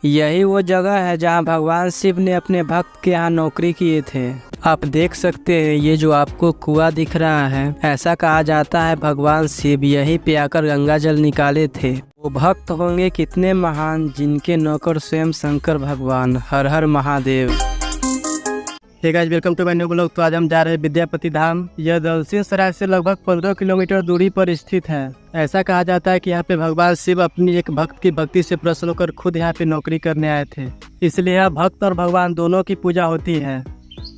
यही वो जगह है जहां भगवान शिव ने अपने भक्त के यहाँ नौकरी किए थे। आप देख सकते हैं ये जो आपको कुआं दिख रहा है, ऐसा कहा जाता है भगवान शिव यहीं पे आकर गंगा जल निकाले थे। वो भक्त होंगे कितने महान जिनके नौकर स्वयं शंकर भगवान। हर हर Mahadev. Hey guys, welcome to my new blog. तो आज हम जा रहे हैं विद्यापति धाम। यह दलसिंहसराय से लगभग 15 किलोमीटर दूरी पर स्थित है। ऐसा कहा जाता है कि यहाँ पे भगवान शिव अपनी एक भक्त की भक्ति से प्रसन्न होकर खुद यहाँ पे नौकरी करने आए थे, इसलिए यहाँ भक्त और भगवान दोनों की पूजा होती है।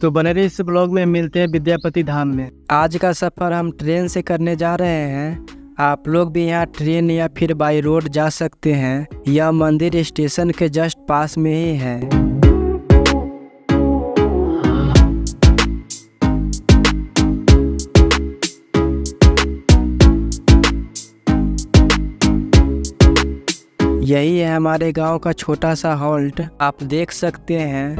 तो बने रहिए इस ब्लॉग में, मिलते हैं विद्यापति धाम में। आज का सफर हम ट्रेन से करने जा रहे हैं। आप लोग भी यहाँ ट्रेन या फिर बाई रोड जा सकते हैं। यह मंदिर स्टेशन के जस्ट पास में ही है। यही है हमारे गांव का छोटा सा हॉल्ट, आप देख सकते हैं।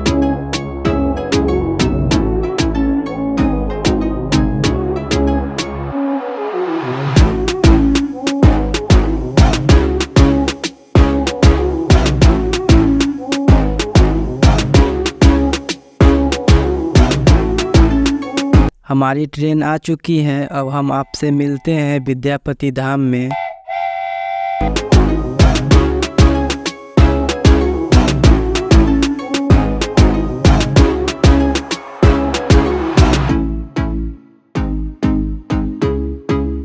हमारी ट्रेन आ चुकी है। अब हम आपसे मिलते हैं विद्यापति धाम में।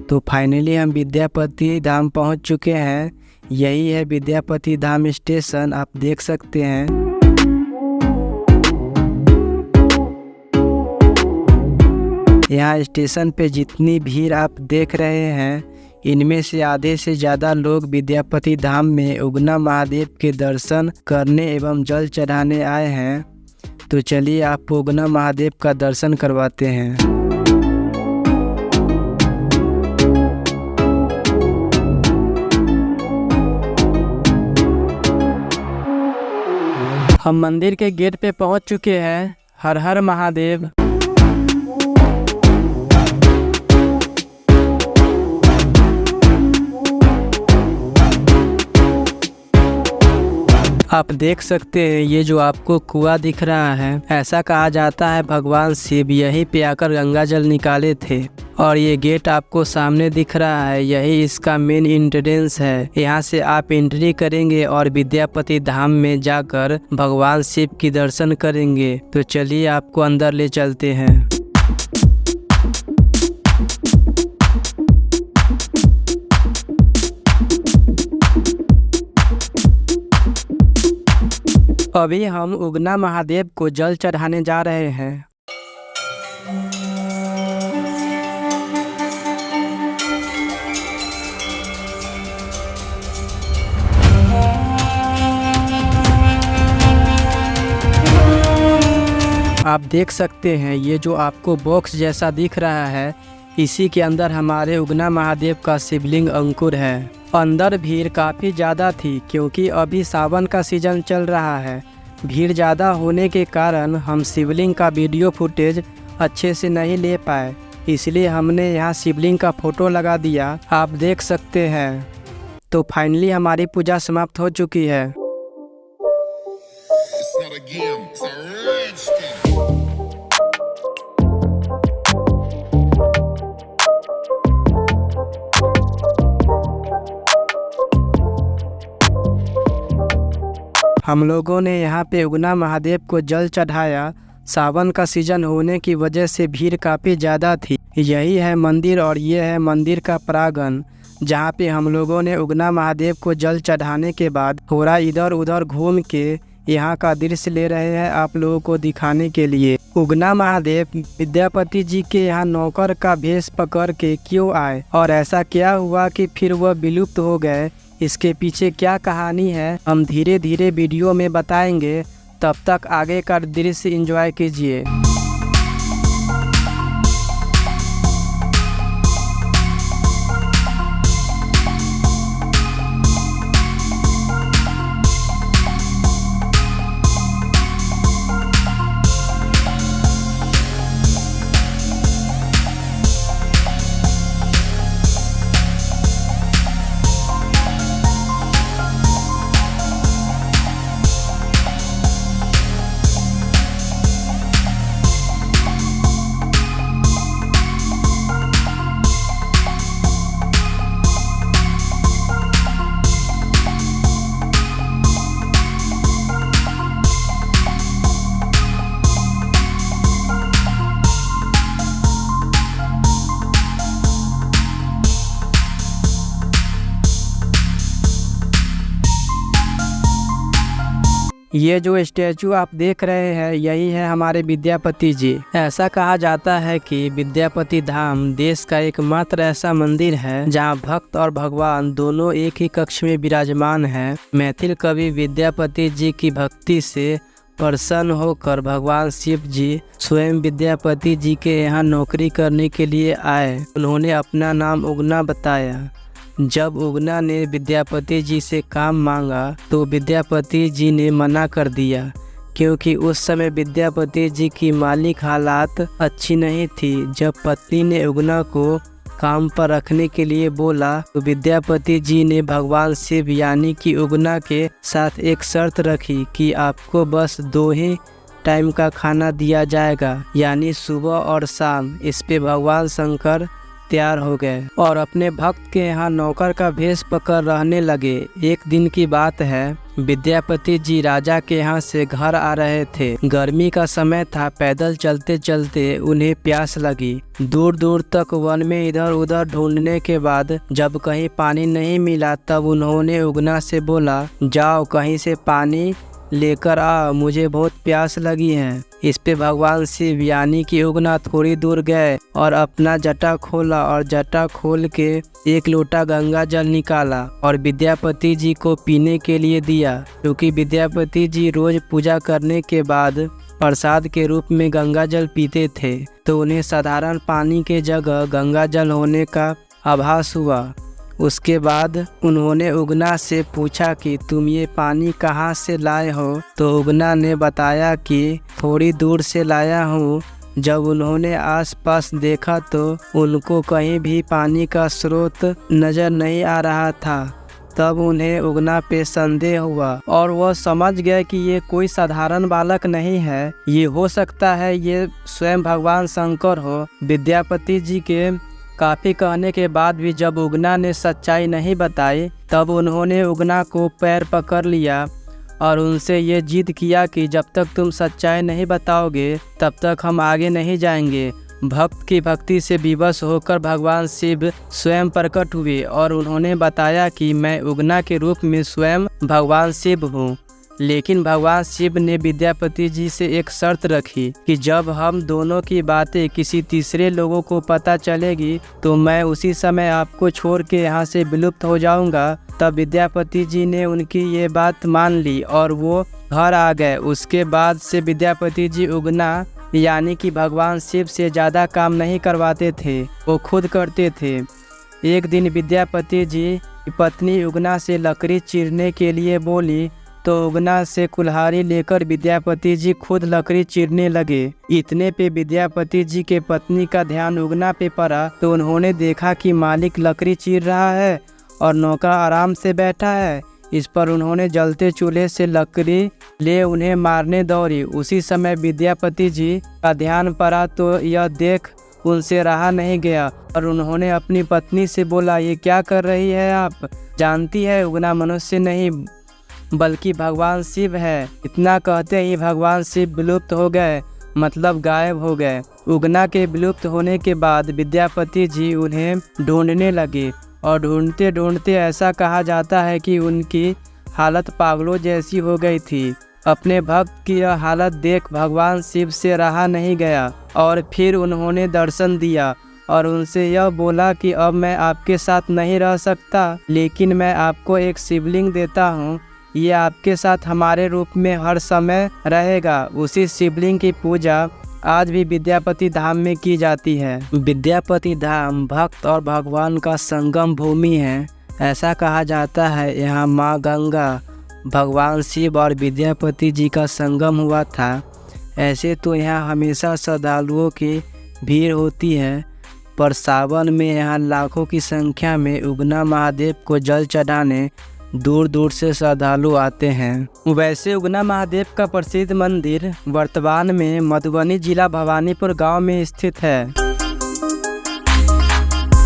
तो फाइनली हम विद्यापति धाम पहुंच चुके हैं। यही है विद्यापति धाम स्टेशन, आप देख सकते हैं। यहाँ स्टेशन पे जितनी भीड़ आप देख रहे हैं, इनमें से आधे से ज़्यादा लोग विद्यापति धाम में उगना महादेव के दर्शन करने एवं जल चढ़ाने आए हैं। तो चलिए आपको उगना महादेव का दर्शन करवाते हैं। हम मंदिर के गेट पे पहुंच चुके हैं। हर हर महादेव। आप देख सकते हैं ये जो आपको कुआं दिख रहा है, ऐसा कहा जाता है भगवान शिव यहीं पे आकर गंगा जल निकाले थे। और ये गेट आपको सामने दिख रहा है, यही इसका मेन एंट्रेंस है। यहाँ से आप एंट्री करेंगे और विद्यापति धाम में जाकर भगवान शिव की दर्शन करेंगे। तो चलिए आपको अंदर ले चलते हैं। अभी हम उगना महादेव को जल चढ़ाने जा रहे हैं। आप देख सकते हैं ये जो आपको बॉक्स जैसा दिख रहा है, इसी के अंदर हमारे उगना महादेव का शिवलिंग अंकुर है। अंदर भीड़ काफ़ी ज़्यादा थी क्योंकि अभी सावन का सीजन चल रहा है। भीड़ ज़्यादा होने के कारण हम शिवलिंग का वीडियो फुटेज अच्छे से नहीं ले पाए, इसलिए हमने यहाँ शिवलिंग का फ़ोटो लगा दिया, आप देख सकते हैं। तो फाइनली हमारी पूजा समाप्त हो चुकी है। हम लोगों ने यहाँ पे उगना महादेव को जल चढ़ाया। सावन का सीजन होने की वजह से भीड़ काफ़ी ज़्यादा थी। यही है मंदिर और ये है मंदिर का प्रांगण, जहाँ पे हम लोगों ने उगना महादेव को जल चढ़ाने के बाद थोड़ा इधर उधर घूम के यहाँ का दृश्य ले रहे हैं आप लोगों को दिखाने के लिए। उगना महादेव विद्यापति जी के यहाँ नौकर का भेष पकड़ के क्यों आए और ऐसा क्या हुआ कि फिर वह विलुप्त हो गए, इसके पीछे क्या कहानी है हम धीरे धीरे वीडियो में बताएंगे। तब तक आगे का दृश्य एंजॉय कीजिए। ये जो स्टैचू आप देख रहे हैं यही है हमारे विद्यापति जी। ऐसा कहा जाता है कि विद्यापति धाम देश का एकमात्र ऐसा मंदिर है जहां भक्त और भगवान दोनों एक ही कक्ष में विराजमान हैं। मैथिल कवि विद्यापति जी की भक्ति से प्रसन्न होकर भगवान शिव जी स्वयं विद्यापति जी के यहाँ नौकरी करने के लिए आए। उन्होंने अपना नाम उगना बताया। जब उगना ने विद्यापति जी से काम मांगा तो विद्यापति जी ने मना कर दिया, क्योंकि उस समय विद्यापति जी की मालिक हालात अच्छी नहीं थी। जब पत्नी ने उगना को काम पर रखने के लिए बोला तो विद्यापति जी ने भगवान शिव यानी कि उगना के साथ एक शर्त रखी कि आपको बस 2 ही टाइम का खाना दिया जाएगा, यानी सुबह और शाम। इस पे भगवान शंकर तैयार हो गए और अपने भक्त के यहाँ नौकर का भेष पकड़ रहने लगे। एक दिन की बात है, विद्यापति जी राजा के यहाँ से घर आ रहे थे। गर्मी का समय था। पैदल चलते चलते उन्हें प्यास लगी। दूर दूर तक वन में इधर उधर ढूंढने के बाद जब कहीं पानी नहीं मिला तब उन्होंने उगना से बोला, जाओ कहीं से पानी लेकर आ, मुझे बहुत प्यास लगी है। इस पे भगवान शिव यानी कि उगना थोड़ी दूर गए और अपना जटा खोला और जटा खोल के 1 लोटा गंगा जल निकाला और विद्यापति जी को पीने के लिए दिया, क्योंकि विद्यापति जी रोज पूजा करने के बाद प्रसाद के रूप में गंगा जल पीते थे, तो उन्हें साधारण पानी के जगह गंगा जल होने का आभास हुआ। उसके बाद उन्होंने उगना से पूछा कि तुम ये पानी कहाँ से लाए हो, तो उगना ने बताया कि थोड़ी दूर से लाया हूँ। जब उन्होंने आसपास देखा तो उनको कहीं भी पानी का स्रोत नजर नहीं आ रहा था। तब उन्हें उगना पे संदेह हुआ और वह समझ गए कि ये कोई साधारण बालक नहीं है, ये हो सकता है ये स्वयं भगवान शंकर हो। विद्यापति जी के काफ़ी कहने के बाद भी जब उगना ने सच्चाई नहीं बताई तब उन्होंने उगना को पैर पकड़ लिया और उनसे ये जिद किया कि जब तक तुम सच्चाई नहीं बताओगे तब तक हम आगे नहीं जाएंगे। भक्त की भक्ति से विवश होकर भगवान शिव स्वयं प्रकट हुए और उन्होंने बताया कि मैं उगना के रूप में स्वयं भगवान शिव हूँ। लेकिन भगवान शिव ने विद्यापति जी से एक शर्त रखी कि जब हम दोनों की बातें किसी तीसरे लोगों को पता चलेगी तो मैं उसी समय आपको छोड़ के यहाँ से विलुप्त हो जाऊँगा। तब विद्यापति जी ने उनकी ये बात मान ली और वो घर आ गए। उसके बाद से विद्यापति जी उगना यानी कि भगवान शिव से ज़्यादा काम नहीं करवाते थे, वो खुद करते थे। एक दिन विद्यापति जी की पत्नी उगना से लकड़ी चीरने के लिए बोली तो उगना से कुल्हाड़ी लेकर विद्यापति जी खुद लकड़ी चीरने लगे। इतने पे विद्यापति जी के पत्नी का ध्यान उगना पे पड़ा तो उन्होंने देखा कि मालिक लकड़ी चीर रहा है और नौकर आराम से बैठा है। इस पर उन्होंने जलते चूल्हे से लकड़ी ले उन्हें मारने दौड़ी। उसी समय विद्यापति जी का ध्यान पड़ा तो यह देख उनसे रहा नहीं गया और उन्होंने अपनी पत्नी से बोला, ये क्या कर रही है आप? जानती है उगना मनुष्य नहीं बल्कि भगवान शिव है। इतना कहते ही भगवान शिव विलुप्त हो गए, मतलब गायब हो गए। उगना के विलुप्त होने के बाद विद्यापति जी उन्हें ढूंढने लगे और ढूंढते ढूंढते ऐसा कहा जाता है कि उनकी हालत पागलों जैसी हो गई थी। अपने भक्त की यह हालत देख भगवान शिव से रहा नहीं गया और फिर उन्होंने दर्शन दिया और उनसे यह बोला कि अब मैं आपके साथ नहीं रह सकता, लेकिन मैं आपको एक शिवलिंग देता हूँ, ये आपके साथ हमारे रूप में हर समय रहेगा। उसी शिवलिंग की पूजा आज भी विद्यापति धाम में की जाती है। विद्यापति धाम भक्त और भगवान का संगम भूमि है। ऐसा कहा जाता है यहाँ माँ गंगा, भगवान शिव और विद्यापति जी का संगम हुआ था। ऐसे तो यहाँ हमेशा श्रद्धालुओं की भीड़ होती है, पर सावन में यहाँ लाखों की संख्या में उगना महादेव को जल चढ़ाने दूर दूर से श्रद्धालु आते हैं। वैसे उगना महादेव का प्रसिद्ध मंदिर वर्तमान में मधुबनी जिला भवानीपुर गांव में स्थित है।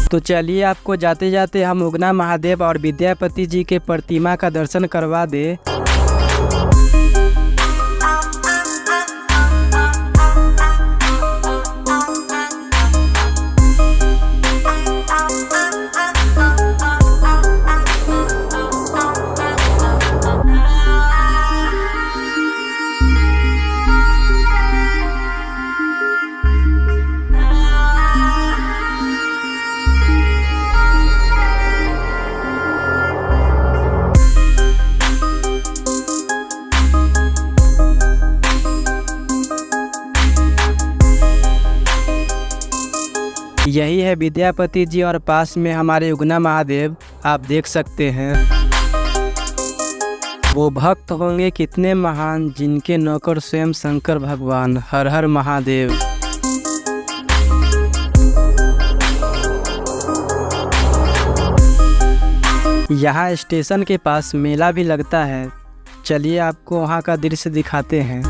तो चलिए आपको जाते जाते हम उगना महादेव और विद्यापति जी के प्रतिमा का दर्शन करवा दे। यही है विद्यापति जी और पास में हमारे उगना महादेव आप देख सकते हैं। वो भक्त होंगे कितने महान जिनके नौकर स्वयं शंकर भगवान। हर हर महादेव। यहाँ स्टेशन के पास मेला भी लगता है, चलिए आपको वहाँ का दृश्य दिखाते हैं।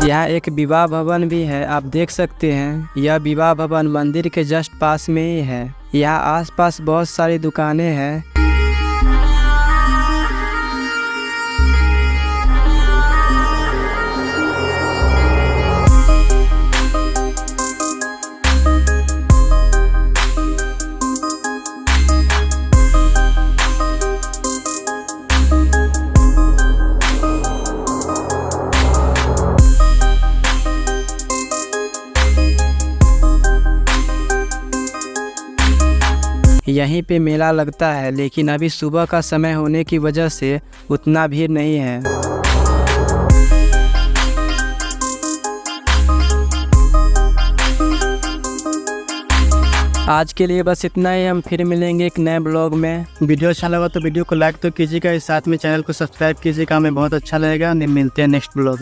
यहाँ एक विवाह भवन भी है, आप देख सकते हैं। यह विवाह भवन मंदिर के जस्ट पास में ही है। यहाँ आसपास बहुत सारी दुकानें हैं। यहीं पे मेला लगता है, लेकिन अभी सुबह का समय होने की वजह से उतना भीड़ नहीं है। आज के लिए बस इतना ही। हम फिर मिलेंगे एक नए ब्लॉग में। वीडियो अच्छा लगा तो वीडियो को लाइक तो कीजिएगा, साथ में चैनल को सब्सक्राइब कीजिएगा, हमें बहुत अच्छा लगेगा। मिलते हैं नेक्स्ट ब्लॉग में।